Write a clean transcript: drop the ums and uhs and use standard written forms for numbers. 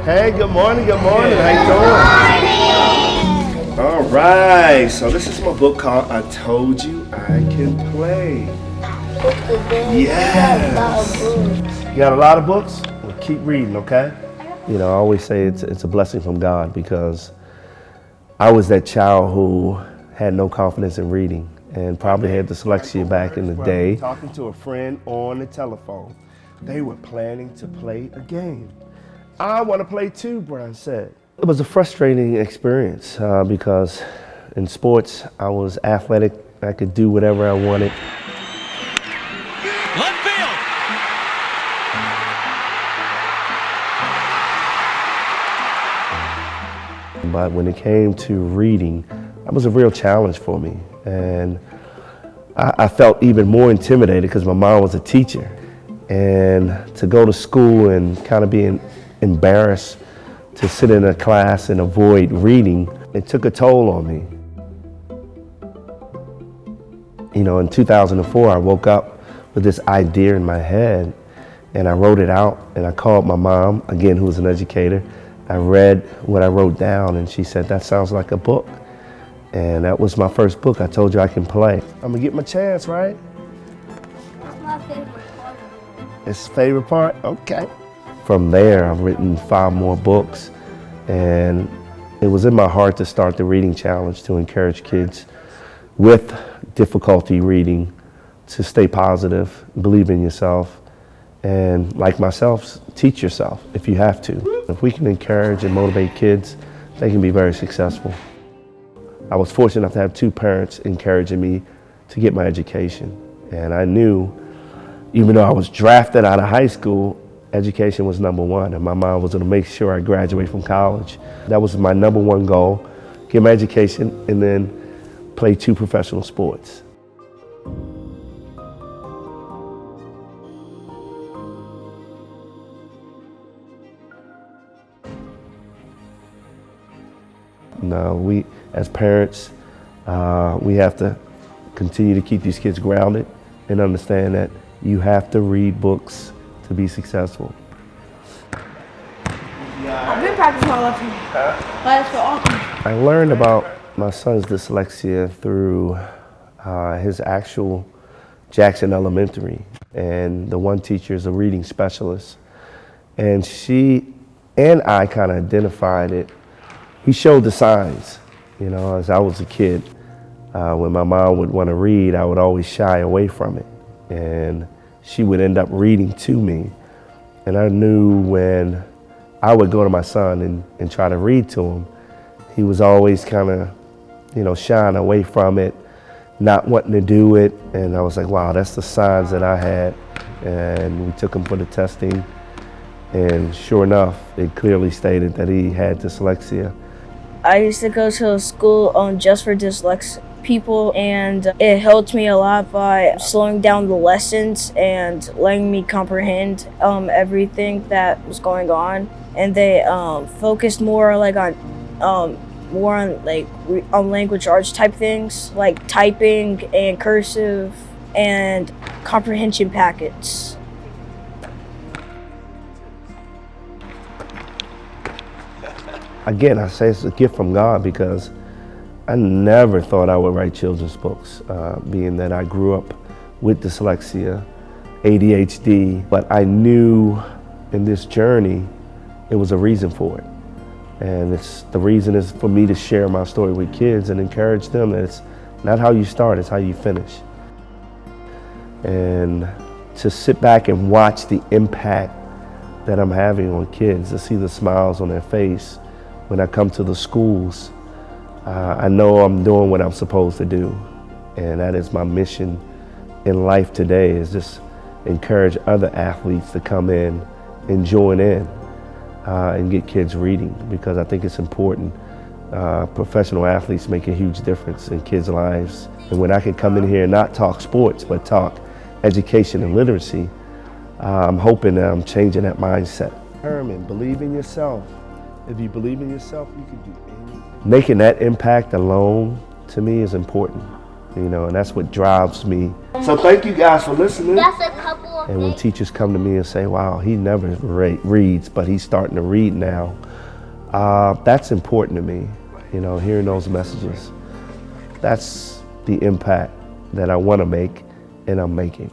Hey, good morning, good morning. How you doing? All right, so this is my book called I Told You I Can Play. Yes. You got a lot of books? Well, keep reading, okay? You know, I always say it's a blessing from God because I was that child who had no confidence in reading and probably had dyslexia back in the day. Talking to a friend on the telephone. They were planning to play a game. I want to play too, Brian said. It was a frustrating experience because in sports, I was athletic. I could do whatever I wanted. Left field. But when it came to reading, that was a real challenge for me. And I felt even more intimidated because my mom was a teacher. And to go to school and kind of being embarrassed to sit in a class and avoid reading, it took a toll on me. You know, in 2004, I woke up with this idea in my head and I wrote it out and I called my mom, again, who was an educator. I read what I wrote down and she said, that sounds like a book. And that was my first book. I Told You I Can Play. I'm gonna get my chance, right? That's my favorite part. It's favorite part? Okay. From there, I've written 5 more books, and it was in my heart to start the reading challenge to encourage kids with difficulty reading to stay positive, believe in yourself, and like myself, teach yourself if you have to. If we can encourage and motivate kids, they can be very successful. I was fortunate enough to have 2 parents encouraging me to get my education, and I knew, even though I was drafted out of high school, education was number one, and my mom was going to make sure I graduate from college. That was my number one goal, get my education and then play 2 professional sports. No, we, as parents, we have to continue to keep these kids grounded and understand that you have to read books to be successful. I've been practicing my left hand. That's for all. I learned about my son's dyslexia through his actual Jackson Elementary, and the one teacher is a reading specialist, and she and I kind of identified it. He showed the signs, you know, as I was a kid. When my mom would want to read, I would always shy away from it, and she would end up reading to me. And I knew when I would go to my son and try to read to him, he was always kind of, you know, shying away from it, not wanting to do it. And I was like, wow, that's the signs that I had. And we took him for the testing. And sure enough, it clearly stated that he had dyslexia. I used to go to a school just for dyslexic people, and it helped me a lot by slowing down the lessons and letting me comprehend everything that was going on. And they focused more like on language arts type things, like typing and cursive and comprehension packets. Again, I say it's a gift from God because I never thought I would write children's books, being that I grew up with dyslexia, ADHD, but I knew in this journey it was a reason for it. And the reason is for me to share my story with kids and encourage them that it's not how you start, it's how you finish. And to sit back and watch the impact that I'm having on kids, to see the smiles on their face when I come to the schools, I know I'm doing what I'm supposed to do. And that is my mission in life today, is just encourage other athletes to come in and join in and get kids reading, because I think it's important. Professional athletes make a huge difference in kids' lives. And when I can come in here and not talk sports, but talk education and literacy, I'm hoping that I'm changing that mindset. Herman, believe in yourself. If you believe in yourself, you can do anything. Making that impact alone, to me, is important, you know, and that's what drives me. So thank you guys for listening. That's a couple And when teachers come to me and say, wow, he never reads, but he's starting to read now, that's important to me, you know, hearing those messages. That's the impact that I want to make and I'm making.